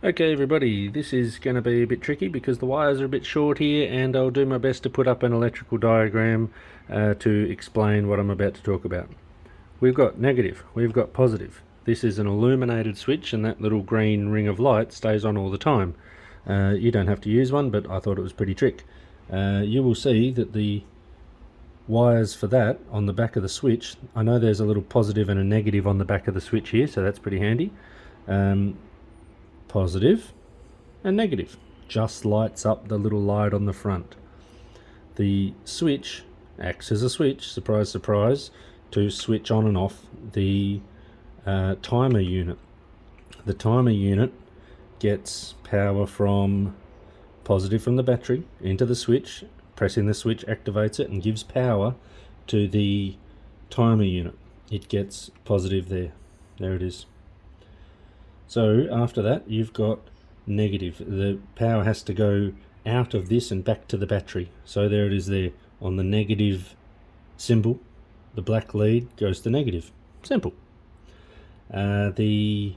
Okay everybody, this is going to be a bit tricky because the wires are a bit short here, and I'll do my best to put up an electrical diagram to explain what I'm about to talk about. We've got negative, we've got positive. This is an illuminated switch and that little green ring of light stays on all the time. You don't have to use one, but I thought it was pretty trick. You will see that the wires for that on the back of the switch, I know there's a little positive and a negative on the back of the switch here, so that's pretty handy. Positive and negative, just lights up the little light on the front. The switch acts as a switch, surprise surprise, to switch on and off the timer unit. The timer unit gets power from positive from the battery into the switch. Pressing the switch activates it and gives power to the timer unit. It gets positive there it is. So after that you've got negative. The power has to go out of this and back to the battery. So there it is there on the negative symbol. The black lead goes to negative. Simple. The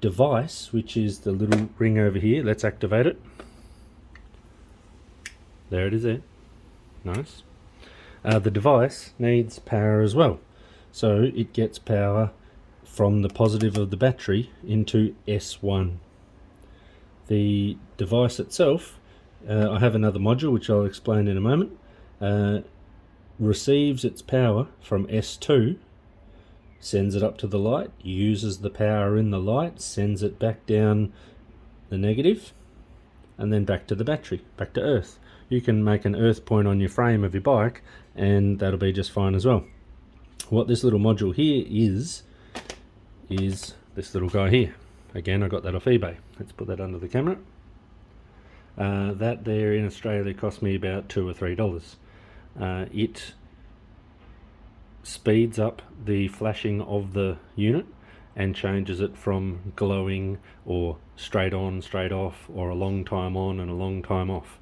device, which is the little ring over here, let's activate it. There it is there. Nice. The device needs power as well. So it gets power from the positive of the battery into S1. The device itself, I have another module which I'll explain in a moment, receives its power from S2, sends it up to the light, uses the power in the light, sends it back down the negative, and then back to the battery, back to earth. You can make an earth point on your frame of your bike and that'll be just fine as well. What this little module here is this little guy here. Again, I got that off eBay. Let's put that under the camera. That there in Australia cost me about $2 or $3. It speeds up the flashing of the unit and changes it from glowing or straight on, straight off, or a long time on and a long time off.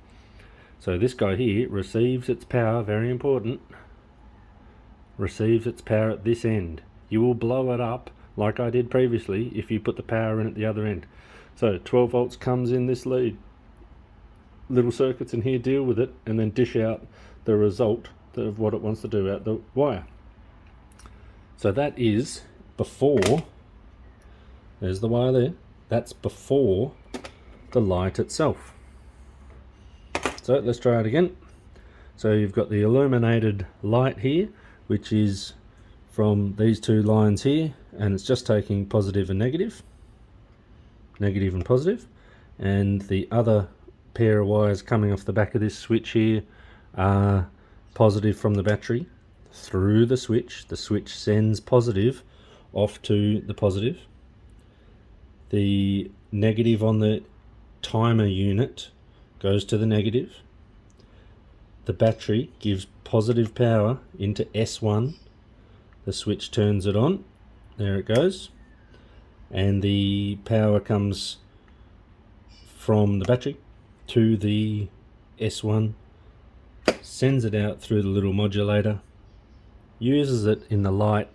So this guy here receives its power, very important, receives its power at this end. You will blow it up like I did previously if you put the power in at the other end. So 12 volts comes in this lead. Little circuits in here deal with it and then dish out the result of what it wants to do out the wire. So that is before, there's the wire there, that's before the light itself. So let's try it again. So you've got the illuminated light here, which is from these two lines here, and it's just taking positive and negative, negative and positive, and the other pair of wires coming off the back of this switch here are positive from the battery through the switch. The switch sends positive off to the positive. The negative on the timer unit goes to the negative. The battery gives positive power into S1. The switch turns it on. There it goes. And the power comes from the battery to the S1, sends it out through the little modulator, uses it in the light,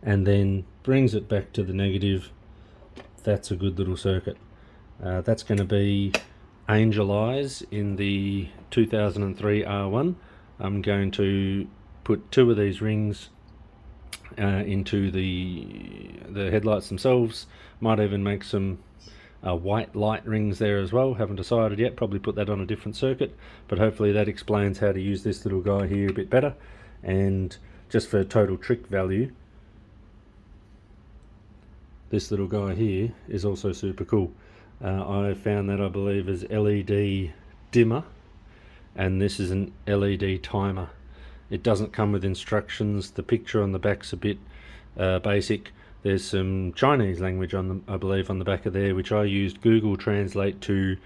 and then brings it back to the negative. That's a good little circuit. That's going to be Angel Eyes in the 2003 R1. I'm going to put two of these rings into the headlights themselves. Might even make some white light rings there as well. Haven't decided yet, probably put that on a different circuit, but hopefully that explains how to use this little guy here a bit better. And just for total trick value, this little guy here is also super cool. I found that, I believe, is LED dimmer, and this is an LED timer. It doesn't come with instructions. The picture on the back's a bit basic. There's some Chinese language on the, I believe, on the back of there, which I used Google Translate to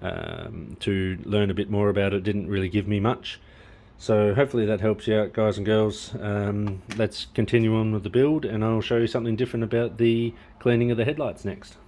learn a bit more about. It didn't really give me much. So hopefully that helps you out, guys and girls. Let's continue on with the build, and I'll show you something different about the cleaning of the headlights next.